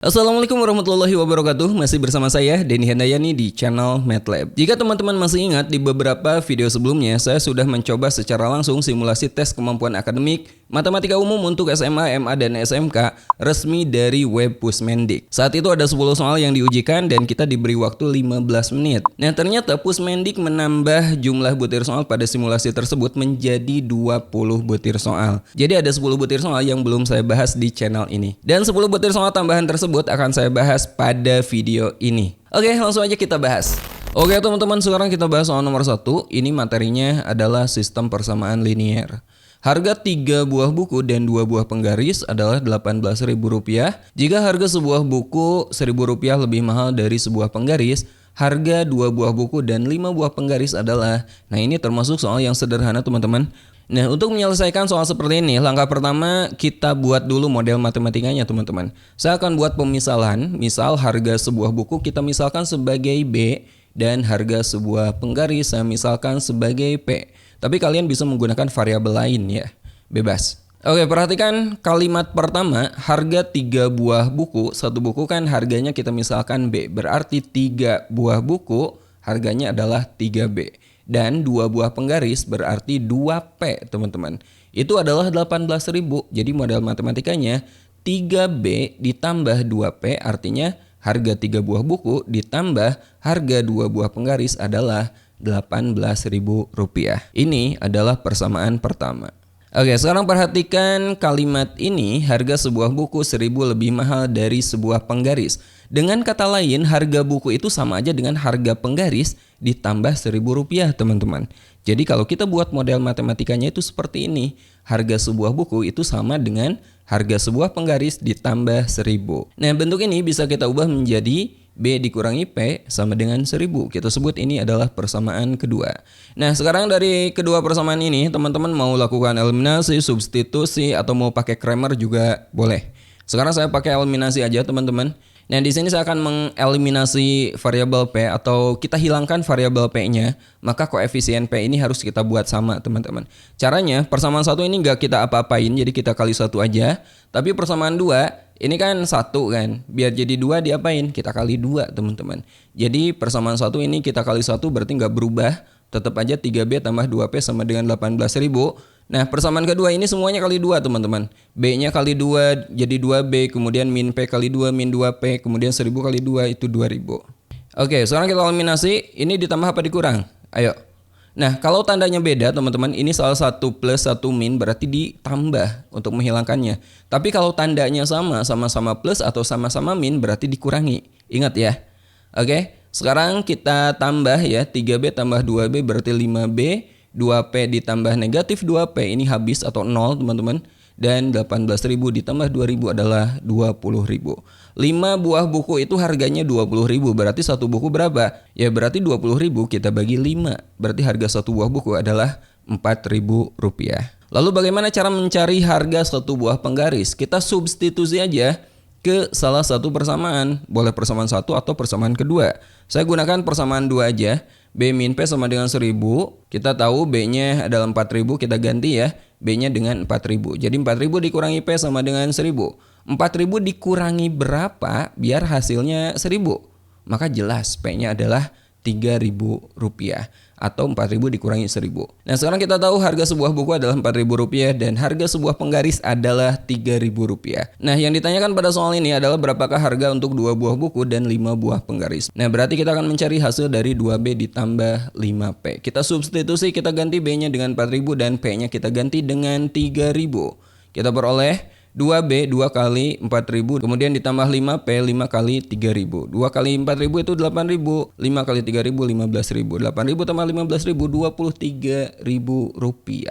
Assalamualaikum warahmatullahi wabarakatuh. Masih bersama saya Denny Handayani di channel MATLAB. Jika teman-teman masih ingat, di beberapa video sebelumnya saya sudah mencoba secara langsung simulasi tes kemampuan akademik matematika umum untuk SMA, MA, dan SMK resmi dari web Pusmendik. Saat itu ada 10 soal yang diujikan dan kita diberi waktu 15 menit. Nah, ternyata Pusmendik menambah jumlah butir soal pada simulasi tersebut menjadi 20 butir soal. Jadi ada 10 butir soal yang belum saya bahas di channel ini. Dan 10 butir soal tambahan tersebut akan saya bahas pada video ini. Oke, langsung aja kita bahas. Oke teman-teman, sekarang kita bahas soal nomor 1. Ini materinya adalah sistem persamaan linier. Harga 3 buah buku dan 2 buah penggaris adalah Rp18.000. Jika harga sebuah buku Rp1.000 lebih mahal dari sebuah penggaris, harga 2 buah buku dan 5 buah penggaris adalah... Nah, ini termasuk soal yang sederhana teman-teman. Nah, untuk menyelesaikan soal seperti ini, langkah pertama kita buat dulu model matematikanya teman-teman. Saya akan buat pemisalan, misal harga sebuah buku kita misalkan sebagai B dan harga sebuah penggaris saya misalkan sebagai P. Tapi kalian bisa menggunakan variabel lain ya, bebas. Oke, perhatikan kalimat pertama, harga 3 buah buku. Satu buku kan harganya kita misalkan B, berarti 3 buah buku harganya adalah 3B. Dan 2 buah penggaris berarti 2P teman-teman. Itu adalah 18.000. Jadi model matematikanya 3B ditambah 2P artinya harga 3 buah buku ditambah harga 2 buah penggaris adalah Rp18.000. Ini adalah persamaan pertama. Oke, sekarang perhatikan kalimat ini, harga sebuah buku 1.000 lebih mahal dari sebuah penggaris. Dengan kata lain, harga buku itu sama aja dengan harga penggaris ditambah Rp1.000 teman-teman. Jadi kalau kita buat model matematikanya itu seperti ini. Harga sebuah buku itu sama dengan harga sebuah penggaris ditambah 1.000. Nah, bentuk ini bisa kita ubah menjadi B dikurangi P sama dengan 1.000. Kita sebut ini adalah persamaan kedua. Nah, sekarang dari kedua persamaan ini, teman-teman mau lakukan eliminasi, substitusi, atau mau pakai Cramer juga boleh. Sekarang saya pakai eliminasi aja teman-teman. Nah, di sini saya akan mengeliminasi variabel P atau kita hilangkan variabel P-nya, maka koefisien P ini harus kita buat sama, teman-teman. Caranya, persamaan 1 ini nggak kita apa-apain, jadi kita kali 1 aja. Tapi persamaan 2, ini kan 1 kan, biar jadi 2 diapain? Kita kali 2, teman-teman. Jadi persamaan 1 ini kita kali 1 berarti nggak berubah, tetap aja 3B tambah 2P sama dengan 18.000. Nah, persamaan kedua ini semuanya kali 2 teman-teman. B-nya kali 2 jadi 2B, kemudian min P kali 2 min 2P, kemudian 1.000 kali 2 itu 2.000. Oke, sekarang kita eliminasi, ini ditambah apa dikurang? Ayo. Nah, kalau tandanya beda teman-teman, ini salah satu plus satu min berarti ditambah untuk menghilangkannya. Tapi kalau tandanya sama-sama plus atau sama-sama min berarti dikurangi. Ingat ya. Oke, sekarang kita tambah ya, 3B tambah 2B berarti 5B. 2P ditambah negatif 2P ini habis atau 0 teman-teman. Dan 18.000 ditambah 2.000 adalah 20.000. 5 buah buku itu harganya 20.000. Berarti satu buku berapa? Ya berarti 20.000 kita bagi 5. Berarti harga satu buah buku adalah Rp4.000. Lalu bagaimana cara mencari harga satu buah penggaris? Kita substitusi aja ke salah satu persamaan. Boleh persamaan 1 atau persamaan kedua. Saya gunakan persamaan 2 aja. B min P sama dengan 1.000. Kita tahu B-nya adalah 4.000, kita ganti ya. B-nya dengan 4.000. Jadi 4.000 dikurangi P sama dengan 1.000. 4.000 dikurangi berapa biar hasilnya 1.000? Maka jelas P-nya adalah Rp3.000 atau 4.000 dikurangi 1.000. Nah, sekarang kita tahu harga sebuah buku adalah Rp4.000 dan harga sebuah penggaris adalah Rp3.000. Nah, yang ditanyakan pada soal ini adalah berapakah harga untuk 2 buah buku dan 5 buah penggaris. Nah, berarti kita akan mencari hasil dari 2B ditambah 5P. Kita substitusi, kita ganti B-nya dengan 4.000 dan P-nya kita ganti dengan 3.000. Kita beroleh 2B 2 kali 4.000 kemudian ditambah 5P 5 kali 3.000. 2 kali 4.000 itu 8.000. 5 kali 3.000 15.000. 8.000 tambah 15.000 Rp23.000.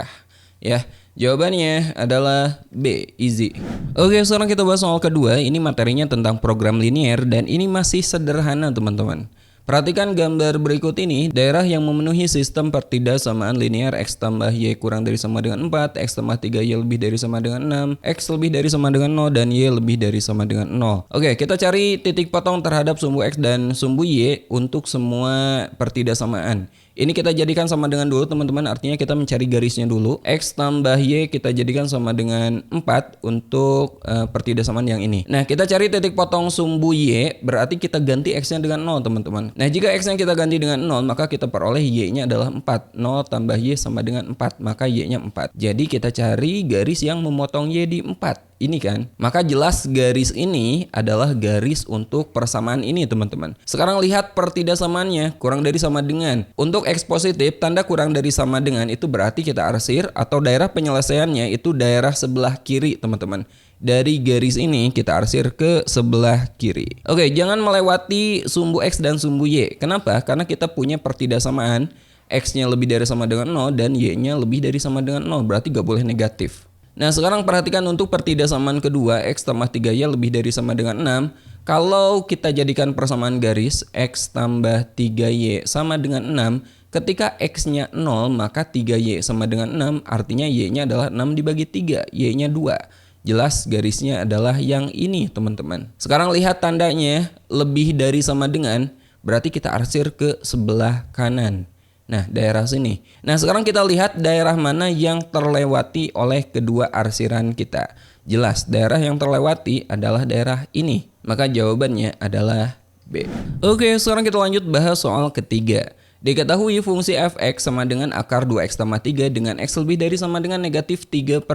Ya, jawabannya adalah B, easy. Oke, sekarang kita bahas soal kedua. Ini materinya tentang program linier dan ini masih sederhana teman-teman. Perhatikan gambar berikut ini, daerah yang memenuhi sistem pertidaksamaan linear X tambah Y kurang dari sama dengan 4, X tambah 3Y lebih dari sama dengan 6, X lebih dari sama dengan 0, dan Y lebih dari sama dengan 0. Oke, kita cari titik potong terhadap sumbu X dan sumbu Y untuk semua pertidaksamaan. Ini kita jadikan sama dengan dulu teman-teman, artinya kita mencari garisnya dulu. X tambah Y kita jadikan sama dengan 4 untuk pertidasamaan yang ini. Nah, kita cari titik potong sumbu Y, berarti kita ganti X-nya dengan 0 teman-teman. Nah, jika X-nya kita ganti dengan 0, maka kita peroleh Y-nya adalah 4. 0 tambah Y sama dengan 4, maka Y-nya 4. Jadi kita cari garis yang memotong Y di 4. Ini kan, maka jelas garis ini adalah garis untuk persamaan ini teman-teman. Sekarang lihat pertidasamaannya, kurang dari sama dengan. Untuk X positif, tanda kurang dari sama dengan itu berarti kita arsir atau daerah penyelesaiannya itu daerah sebelah kiri teman-teman. Dari garis ini kita arsir ke sebelah kiri. Oke, jangan melewati sumbu X dan sumbu Y. Kenapa? Karena kita punya pertidasamaan X-nya lebih dari sama dengan 0 dan Y-nya lebih dari sama dengan 0, berarti gak boleh negatif. Nah, sekarang perhatikan untuk pertidasamaan kedua, X tambah 3Y lebih dari sama dengan 6. Kalau kita jadikan persamaan garis, X tambah 3Y sama dengan 6, ketika X-nya 0, maka 3Y sama dengan 6, artinya Y-nya adalah 6 dibagi 3, Y-nya 2. Jelas garisnya adalah yang ini teman-teman. Sekarang lihat tandanya, lebih dari sama dengan, berarti kita arsir ke sebelah kanan. Nah, daerah sini. Nah, sekarang kita lihat daerah mana yang terlewati oleh kedua arsiran kita. Jelas, daerah yang terlewati adalah daerah ini. Maka jawabannya adalah B. Oke, sekarang kita lanjut bahas soal ketiga. Diketahui fungsi f(x) sama dengan akar 2x tambah 3 dengan x lebih dari sama dengan negatif 3/2.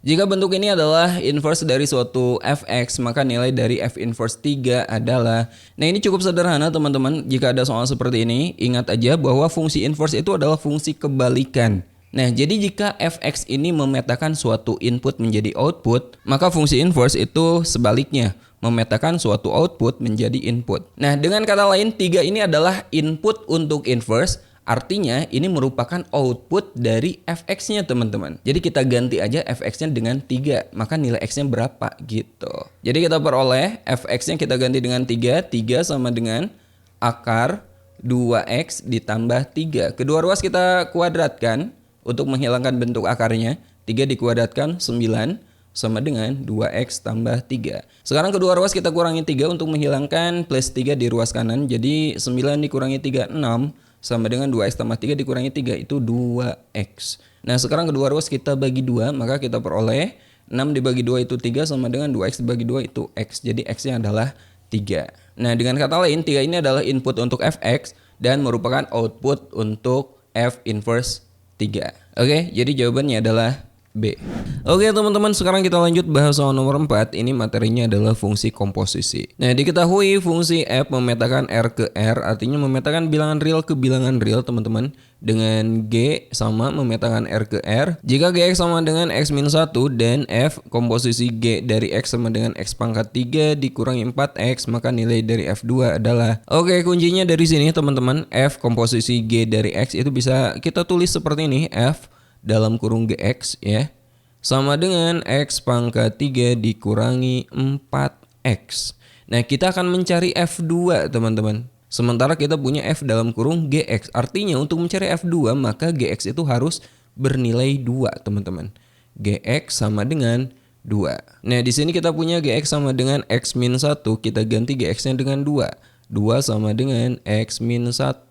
Jika bentuk ini adalah inverse dari suatu f(x), maka nilai dari f inverse 3 adalah... Nah, ini cukup sederhana teman-teman. Jika ada soal seperti ini, ingat aja bahwa fungsi inverse itu adalah fungsi kebalikan. Nah, jadi jika f(x) ini memetakan suatu input menjadi output, maka fungsi inverse itu sebaliknya, memetakan suatu output menjadi input. Nah, dengan kata lain, 3 ini adalah input untuk inverse, artinya ini merupakan output dari fx-nya teman-teman. Jadi kita ganti aja fx-nya dengan 3, maka nilai x-nya berapa gitu. Jadi kita peroleh fx-nya kita ganti dengan 3, 3 sama dengan akar 2x ditambah 3. Kedua ruas kita kuadratkan untuk menghilangkan bentuk akarnya. 3 dikuadratkan 9 sama dengan 2x tambah 3. Sekarang kedua ruas kita kurangi 3 untuk menghilangkan plus 3 di ruas kanan. Jadi 9 dikurangi 3, 6 sama dengan 2x tambah 3 dikurangi 3 itu 2x. Nah, sekarang kedua ruas kita bagi 2, maka kita peroleh 6 dibagi 2 itu 3 sama dengan 2x dibagi 2 itu x. Jadi x-nya adalah 3. Nah, dengan kata lain 3 ini adalah input untuk fx dan merupakan output untuk f inverse 3. Oke, jadi jawabannya adalah B. Oke teman-teman, sekarang kita lanjut bahas soal nomor 4. Ini materinya adalah fungsi komposisi. Nah, diketahui fungsi f memetakan R ke R, artinya memetakan bilangan real ke bilangan real teman-teman. Dengan G sama memetakan R ke R. Jika Gx sama dengan X min 1 dan F komposisi G dari X sama dengan X pangkat 3 dikurangi 4X, maka nilai dari F2 adalah... Oke, kuncinya dari sini teman-teman. F komposisi G dari X itu bisa kita tulis seperti ini. F dalam kurung Gx ya, sama dengan X pangkat 3 dikurangi 4X. Nah, kita akan mencari F2 teman-teman. Sementara kita punya F dalam kurung Gx. Artinya untuk mencari F2 maka Gx itu harus bernilai 2 teman-teman. Gx sama dengan 2. Nah, di sini kita punya Gx sama dengan X min 1. Kita ganti Gx-nya dengan 2. 2 sama dengan X min 1.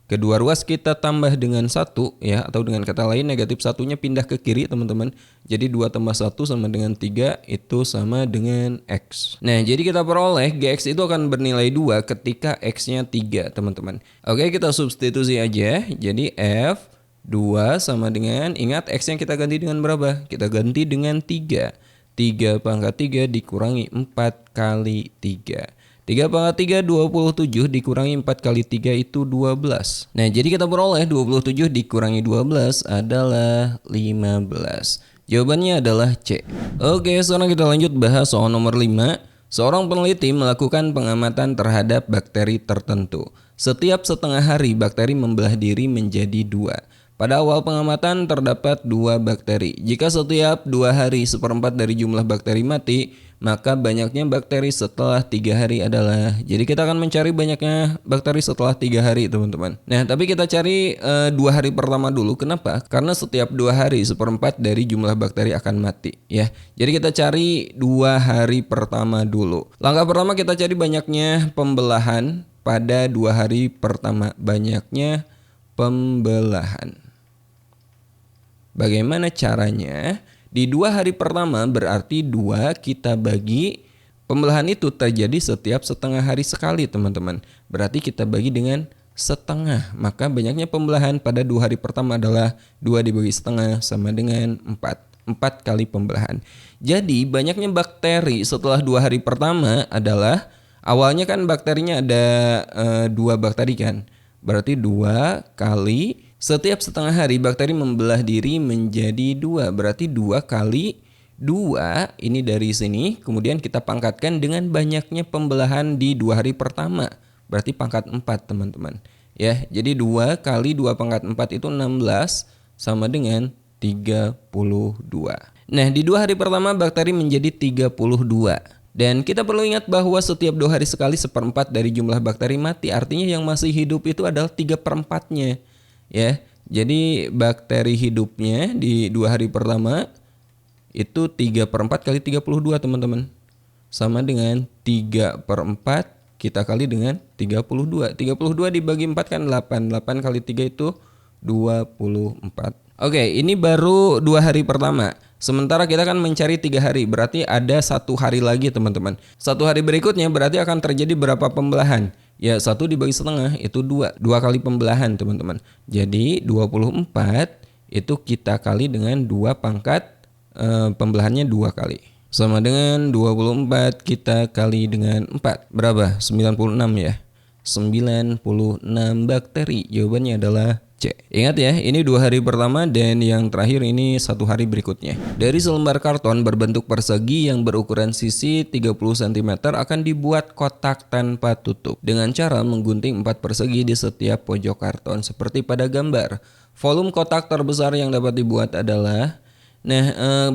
Kedua ruas kita tambah dengan 1 ya, atau dengan kata lain negatif 1-nya pindah ke kiri teman-teman. Jadi 2 tambah 1 sama dengan 3 itu sama dengan X. Nah, jadi kita peroleh Gx itu akan bernilai 2 ketika X-nya 3 teman-teman. Oke, kita substitusi aja. Jadi F 2 sama dengan, ingat X yang kita ganti dengan berapa? Kita ganti dengan 3. 3 pangkat 3 dikurangi 4 kali 3. 3 pangkat 3 27 dikurangi 4 kali 3 itu 12. Nah, jadi kita peroleh 27 dikurangi 12 adalah 15. Jawabannya adalah C. Oke, sekarang kita lanjut bahas soal nomor 5. Seorang peneliti melakukan pengamatan terhadap bakteri tertentu. Setiap setengah hari bakteri membelah diri menjadi 2. Pada awal pengamatan terdapat 2 bakteri. Jika setiap 2 hari seperempat dari jumlah bakteri mati, maka banyaknya bakteri setelah 3 hari adalah... Jadi kita akan mencari banyaknya bakteri setelah 3 hari teman-teman. Nah, tapi kita cari 2 hari pertama dulu. Kenapa? Karena setiap 2 hari seperempat dari jumlah bakteri akan mati ya. Jadi kita cari 2 hari pertama dulu. Langkah pertama kita cari banyaknya pembelahan pada 2 hari pertama. Banyaknya pembelahan. Bagaimana caranya? Di 2 hari pertama berarti 2 kita bagi, pembelahan itu terjadi setiap setengah hari sekali teman-teman. Berarti kita bagi dengan setengah. Maka banyaknya pembelahan pada 2 hari pertama adalah 2 dibagi setengah sama dengan 4. 4 kali pembelahan. Jadi banyaknya bakteri setelah 2 hari pertama adalah, awalnya kan bakterinya ada 2 bakteri kan. Berarti 2 kali setiap setengah hari bakteri membelah diri menjadi 2. Berarti 2 kali 2 ini dari sini. Kemudian kita pangkatkan dengan banyaknya pembelahan di 2 hari pertama. Berarti pangkat 4 teman-teman. Ya, jadi 2 kali 2 pangkat 4 itu 16 sama dengan 32. Nah, di 2 hari pertama bakteri menjadi 32. Dan kita perlu ingat bahwa setiap 2 hari sekali 1/4 dari jumlah bakteri mati. Artinya yang masih hidup itu adalah 3/4-nya. Ya, jadi bakteri hidupnya di 2 hari pertama itu 3/4 kali 32 teman-teman. Sama dengan 3/4 kita kali dengan 32. 32 dibagi 4 kan 8. 8 kali 3 itu 24. Oke, ini baru 2 hari pertama. Sementara kita kan mencari 3 hari, berarti ada 1 hari lagi teman-teman. 1 hari berikutnya berarti akan terjadi berapa pembelahan? Ya, 1 dibagi setengah itu 2. 2 kali pembelahan teman-teman. Jadi 24 itu kita kali dengan 2 pangkat pembelahannya 2 kali. Sama dengan 24 kita kali dengan 4. Berapa? 96 ya. 96 bakteri. Jawabannya adalah C. Ingat ya, ini 2 hari pertama dan yang terakhir ini 1 hari berikutnya. Dari selembar karton berbentuk persegi yang berukuran sisi 30 cm akan dibuat kotak tanpa tutup dengan cara menggunting 4 persegi di setiap pojok karton seperti pada gambar. Volume kotak terbesar yang dapat dibuat adalah,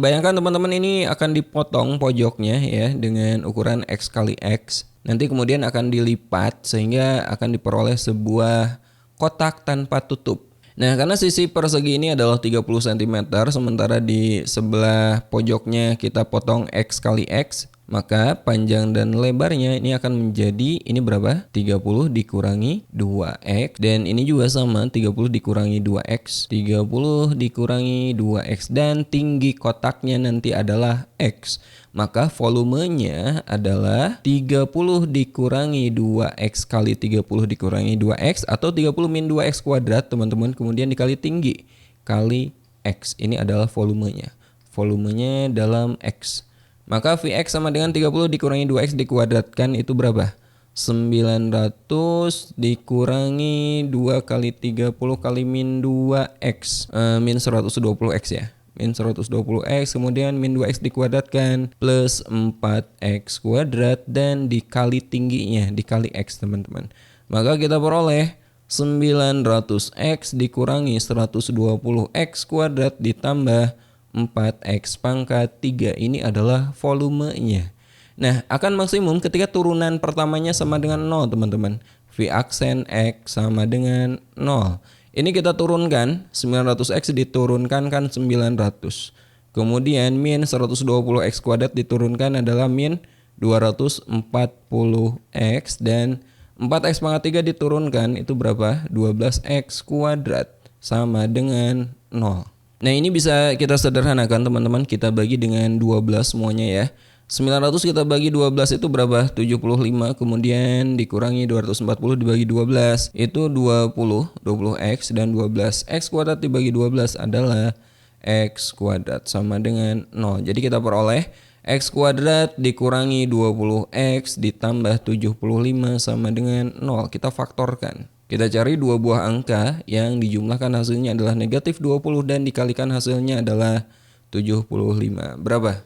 bayangkan teman-teman ini akan dipotong pojoknya ya dengan ukuran X kali X. Nanti kemudian akan dilipat sehingga akan diperoleh sebuah kotak tanpa tutup. Nah, karena sisi persegi ini adalah 30 cm, sementara di sebelah pojoknya kita potong X kali X, maka panjang dan lebarnya ini akan menjadi, ini berapa? 30 dikurangi 2X, dan ini juga sama, 30 dikurangi 2X, 30 dikurangi 2X, dan tinggi kotaknya nanti adalah X. Maka volumenya adalah 30 dikurangi 2X kali 30 dikurangi 2X atau 30 min 2X kuadrat teman-teman, kemudian dikali tinggi kali X. Ini adalah volumenya. Volumenya dalam X. Maka Vx sama dengan 30 dikurangi 2X dikuadratkan itu berapa? 900 dikurangi 2 kali 30 kali min 2X. Min 120X ya. Min 120X, kemudian min 2X dikuadratkan plus 4X kuadrat dan dikali tingginya, dikali X teman-teman. Maka kita peroleh 900X dikurangi 120X kuadrat ditambah 4X pangkat 3. Ini adalah volumenya. Nah, akan maksimum ketika turunan pertamanya sama dengan 0 teman-teman. V aksen X sama dengan 0. Ini kita turunkan, 900X diturunkan kan 900. Kemudian min 120X kuadrat diturunkan adalah min 240X. Dan 4X pangkat 3 diturunkan itu berapa? 12X kuadrat sama dengan 0. Nah, ini bisa kita sederhanakan teman-teman. Kita bagi dengan 12 semuanya ya. 900 kita bagi 12 itu berapa? 75, kemudian dikurangi 240 dibagi 12 itu 20X, dan 12X kuadrat dibagi 12 adalah X kuadrat sama dengan 0. Jadi kita peroleh X kuadrat dikurangi 20X ditambah 75 sama dengan 0. Kita faktorkan. Kita cari dua buah angka yang dijumlahkan hasilnya adalah negatif 20 dan dikalikan hasilnya adalah 75. Berapa?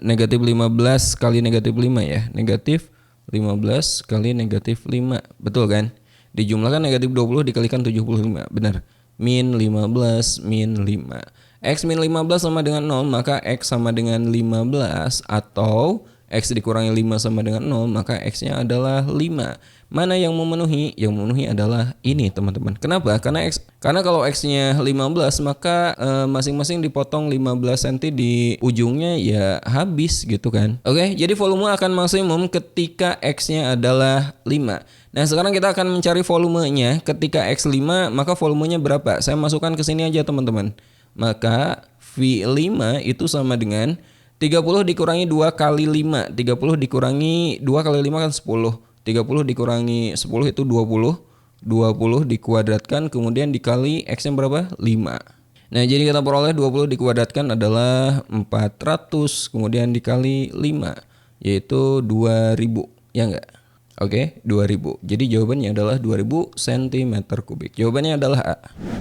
Negatif 15 kali negatif 5 ya. Negatif 15 kali negatif 5. Betul kan? Dijumlahkan negatif 20 dikalikan 75. Benar. Min 15 min 5. X min 15 sama dengan 0, maka X sama dengan 15 atau X dikurangi 5 sama dengan 0, maka X-nya adalah 5. Mana yang memenuhi? Yang memenuhi adalah ini teman-teman. Kenapa? Karena kalau X-nya 15, maka masing-masing dipotong 15 cm di ujungnya, ya habis gitu kan. Oke, jadi volume akan maksimum ketika X-nya adalah 5. Nah, sekarang kita akan mencari volumenya ketika X5, maka volumenya berapa? Saya masukkan ke sini aja teman-teman. Maka V5 itu sama dengan 30 dikurangi 2 kali 5. 30 dikurangi 2 kali 5 kan 10. 30 dikurangi 10 itu 20. 20 dikuadratkan kemudian dikali X-nya berapa? 5. Nah, jadi kita peroleh 20 dikuadratkan adalah 400. Kemudian dikali 5 yaitu 2000. Ya enggak? Oke, 2000. Jadi jawabannya adalah 2000 cm3. Jawabannya adalah A.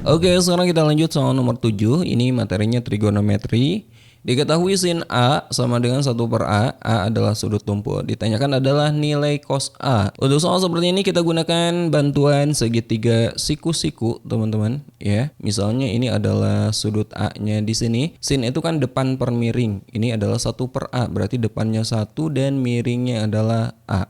Oke, sekarang kita lanjut soal nomor 7. Ini materinya trigonometri. Diketahui sin A sama dengan 1/A. A adalah sudut tumpul. Ditanyakan adalah nilai cos A. Untuk soal seperti ini kita gunakan bantuan segitiga siku-siku, teman-teman, ya. Misalnya ini adalah sudut A-nya di sini. Sin itu kan depan per miring. Ini adalah 1/A, berarti depannya 1 dan miringnya adalah A.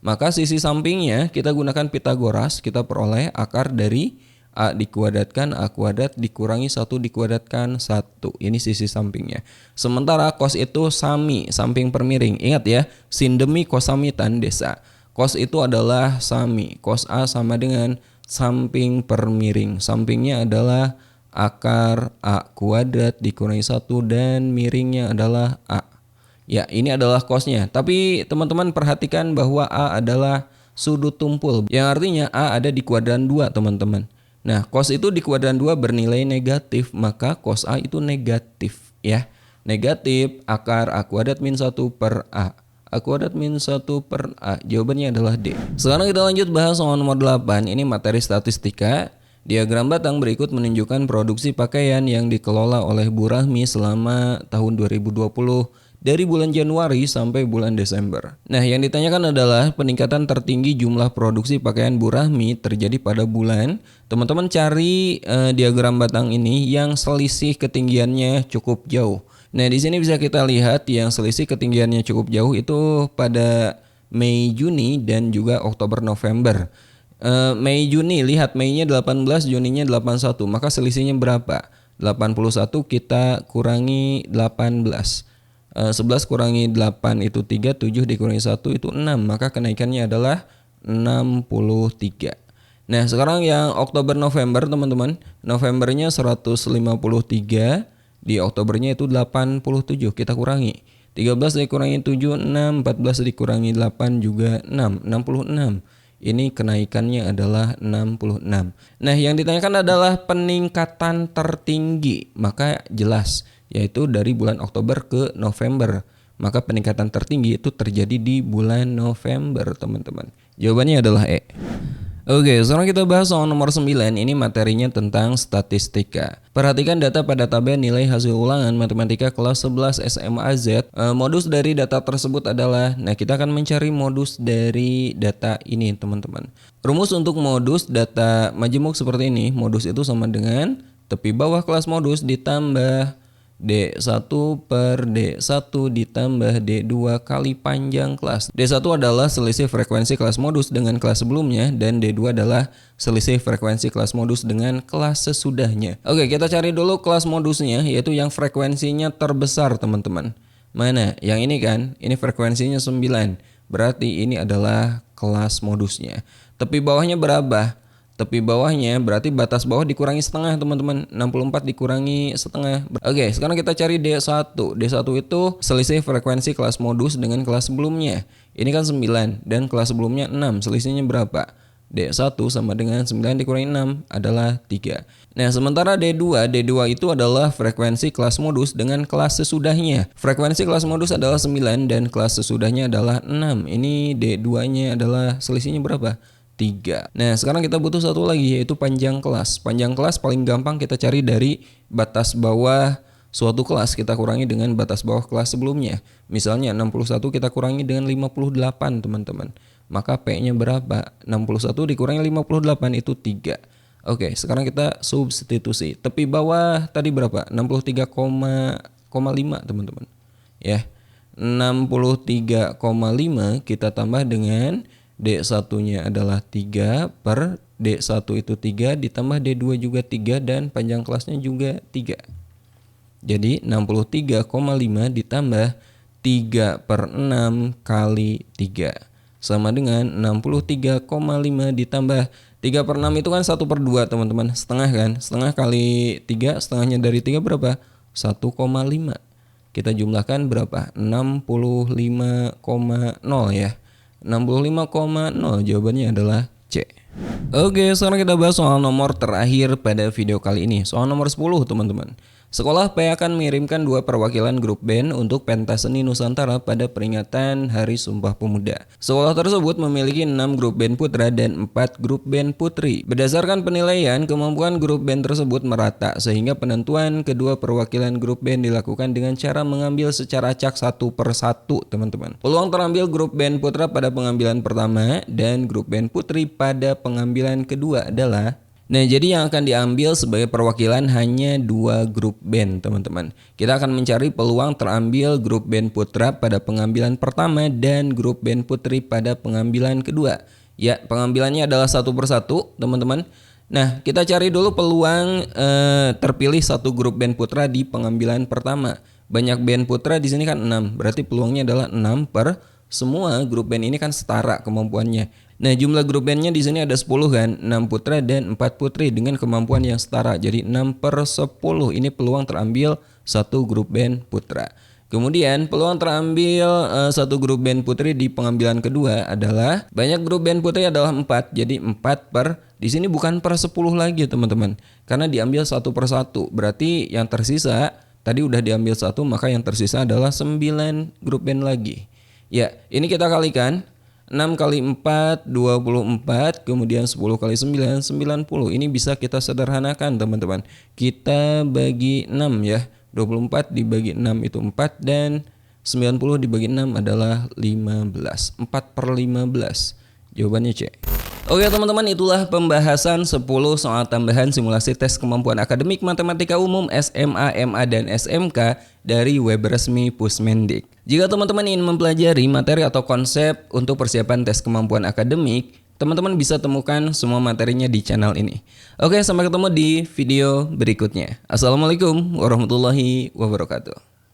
Maka sisi sampingnya kita gunakan Pitagoras, kita peroleh akar dari A dikuadratkan A kuadrat dikurangi 1 dikuadratkan 1. Ini sisi sampingnya. Sementara cos itu sami, samping per miring. Ingat ya, sin demi kosamitan desa. Cos itu adalah sami. Cos A sama dengan samping per miring. Sampingnya adalah akar A kuadrat dikurangi 1 dan miringnya adalah A. Ya, ini adalah cosnya. Tapi teman-teman perhatikan bahwa A adalah sudut tumpul, yang artinya A ada di kuadran 2, teman-teman. Nah, cos itu di kuadran 2 bernilai negatif, maka cos A itu negatif, ya. Negatif akar A kuadrat min 1 per A. A kuadrat min 1 per A. Jawabannya adalah D. Sekarang kita lanjut bahas soal nomor 8. Ini materi statistika. Diagram batang berikut menunjukkan produksi pakaian yang dikelola oleh Bu Rahmi selama tahun 2020. Dari bulan Januari sampai bulan Desember. Nah, yang ditanyakan adalah peningkatan tertinggi jumlah produksi pakaian Bu Rahmi terjadi pada bulan. Teman-teman cari diagram batang ini yang selisih ketinggiannya cukup jauh. Nah, di sini bisa kita lihat yang selisih ketinggiannya cukup jauh itu pada Mei, Juni dan juga Oktober, November. Mei, Juni, lihat Mei-nya 18, Juninya 81. Maka selisihnya berapa? 81 kita kurangi 18. 11 kurangi 8 itu 3, 7 dikurangi 1 itu 6, maka kenaikannya adalah 63. Nah, sekarang yang Oktober November teman-teman, Novembernya 153, di Oktobernya itu 87, kita kurangi 13 dikurangi 7, 6, 14 dikurangi 8 juga 6, 66. Ini kenaikannya adalah 66. Nah, yang ditanyakan adalah peningkatan tertinggi, maka jelas yaitu dari bulan Oktober ke November. Maka peningkatan tertinggi itu terjadi di bulan November, teman-teman. Jawabannya adalah E. Oke, sekarang kita bahas soal nomor 9. Ini materinya tentang statistika. Perhatikan data pada tabel nilai hasil ulangan matematika kelas 11 SMA Z. Modus dari data tersebut adalah, nah kita akan mencari modus dari data ini, teman-teman. Rumus untuk modus data majemuk seperti ini. Modus itu sama dengan tepi bawah kelas modus ditambah D1 per D1 ditambah D2 kali panjang kelas. D1 adalah selisih frekuensi kelas modus dengan kelas sebelumnya dan D2 adalah selisih frekuensi kelas modus dengan kelas sesudahnya. Oke, kita cari dulu kelas modusnya, yaitu yang frekuensinya terbesar, teman-teman. Mana? Yang ini kan? Ini frekuensinya 9. Berarti ini adalah kelas modusnya. Tepi bawahnya berapa? Tepi bawahnya berarti batas bawah dikurangi setengah, teman-teman. 64 dikurangi setengah. Oke, sekarang kita cari D1. D1 itu selisih frekuensi kelas modus dengan kelas sebelumnya. Ini kan 9 dan kelas sebelumnya 6. Selisihnya berapa? D1 sama dengan 9 dikurangi 6 adalah 3. Nah, sementara D2 itu adalah frekuensi kelas modus dengan kelas sesudahnya. Frekuensi kelas modus adalah 9 dan kelas sesudahnya adalah 6. Ini D2-nya adalah selisihnya berapa? 3. Nah, sekarang kita butuh satu lagi, yaitu panjang kelas. Panjang kelas paling gampang kita cari dari batas bawah suatu kelas, kita kurangi dengan batas bawah kelas sebelumnya. Misalnya 61 kita kurangi dengan 58, teman-teman. Maka P-nya berapa? 61 dikurangi 58 itu 3. Oke, sekarang kita substitusi. Tepi bawah tadi berapa? 63,5, teman-teman. Ya. 63,5 kita tambah dengan D1-nya adalah 3 per D1 itu 3 ditambah D2 juga 3 dan panjang kelasnya juga 3. Jadi 63,5 ditambah 3 per 6 kali 3 sama dengan 63,5 ditambah 3 per 6 itu kan 1 per 2 teman-teman. Setengah kan. Setengah kali 3, setengahnya dari 3 berapa? 1,5. Kita jumlahkan berapa? 65,0 ya. 65,0 jawabannya adalah C. Oke, sekarang kita bahas soal nomor terakhir pada video kali ini. Soal nomor 10 teman-teman. Sekolah P akan mengirimkan 2 perwakilan grup band untuk pentas seni Nusantara pada peringatan Hari Sumpah Pemuda. Sekolah tersebut memiliki 6 grup band putra dan 4 grup band putri. Berdasarkan penilaian, kemampuan grup band tersebut merata sehingga penentuan kedua perwakilan grup band dilakukan dengan cara mengambil secara acak 1 per 1, teman-teman. Peluang terambil grup band putra pada pengambilan pertama dan grup band putri pada pengambilan kedua adalah jadi yang akan diambil sebagai perwakilan hanya 2 grup band, teman-teman. Kita akan mencari peluang terambil grup band putra pada pengambilan pertama dan grup band putri pada pengambilan kedua. Ya, pengambilannya adalah 1 per 1, teman-teman. Nah, kita cari dulu peluang terpilih 1 grup band putra di pengambilan pertama. Banyak band putra di sini kan 6, berarti peluangnya adalah 6 per semua grup band ini kan setara kemampuannya. Nah, jumlah grup bandnya di sini ada 10 kan, 6 putra dan 4 putri dengan kemampuan yang setara. Jadi 6 per 10 ini peluang terambil 1 grup band putra. Kemudian peluang terambil 1 grup band putri di pengambilan kedua adalah banyak grup band putri adalah 4. Jadi 4 per, di sini bukan per 10 lagi teman-teman. Karena diambil 1 per 1. Berarti yang tersisa, tadi udah diambil 1, maka yang tersisa adalah 9 grup band lagi. Ya, ini kita kalikan. 6 kali 4, 24, kemudian 10 kali 9, 90. Ini bisa kita sederhanakan teman-teman. Kita bagi 6 ya. 24 dibagi 6 itu 4 dan 90 dibagi 6 adalah 15. 4 per 15. Jawabannya C. Oke teman-teman, itulah pembahasan 10 soal tambahan simulasi tes kemampuan akademik matematika umum SMA, MA, dan SMK dari web resmi Pusmendik. Jika teman-teman ingin mempelajari materi atau konsep untuk persiapan tes kemampuan akademik, teman-teman bisa temukan semua materinya di channel ini. Oke, sampai ketemu di video berikutnya. Assalamualaikum warahmatullahi wabarakatuh.